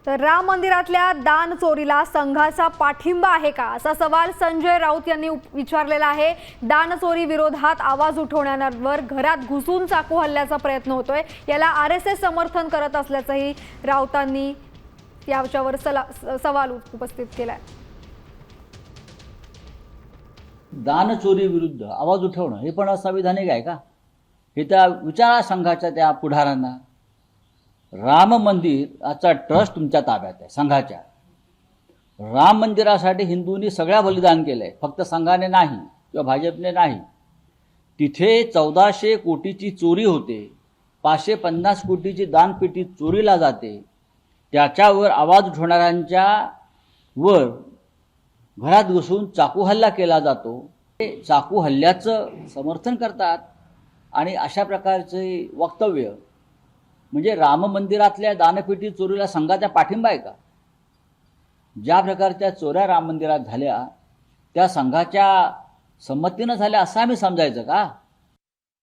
तर राम मंदिरातल्या दान चोरीला संघाचा पाठिंबा आहे का, असा सवाल संजय राऊत यांनी विचारलेला आहे। दान चोरी विरोधात आवाज उठवणाऱ्यांवर घरात घुसून चाकू हल्ल्याचा प्रयत्न होतोय, याला आरएसएस समर्थन करत असल्याचंही राऊतांनी याच्यावर सवाल उपस्थित केलाय। दान चोरी विरुद्ध आवाज उठवणं हे पण असंविधानिक आहे का? हे त्या विचारा संघाच्या त्या पुढाऱ्यांना। राम मंदिराचा ट्रस्ट तुमच्या ताब्यात आहे संघाच्या। राम मंदिरासाठी हिंदूंनी सगळ्या बलिदान केलंय, फक्त संघाने नाही किंवा भाजपने नाही। तिथे 1400 कोटीची चोरी होते, 550 कोटीची दानपेटी चोरीला जाते। त्याच्यावर आवाज उठवणाऱ्यांच्या वर घरात घुसून चाकू हल्ला केला जातो। ते चाकू हल्ल्याचं समर्थन करतात आणि अशा प्रकारचे वक्तव्य म्हणजे राम मंदिरातल्या दानपेटी चोरीला संघाचा पाठिंबा आहे का? ज्या प्रकारच्या चोऱ्या राम मंदिरात झाल्या त्या संघाच्या संमतीनं झाल्या असं आम्ही समजायचं का?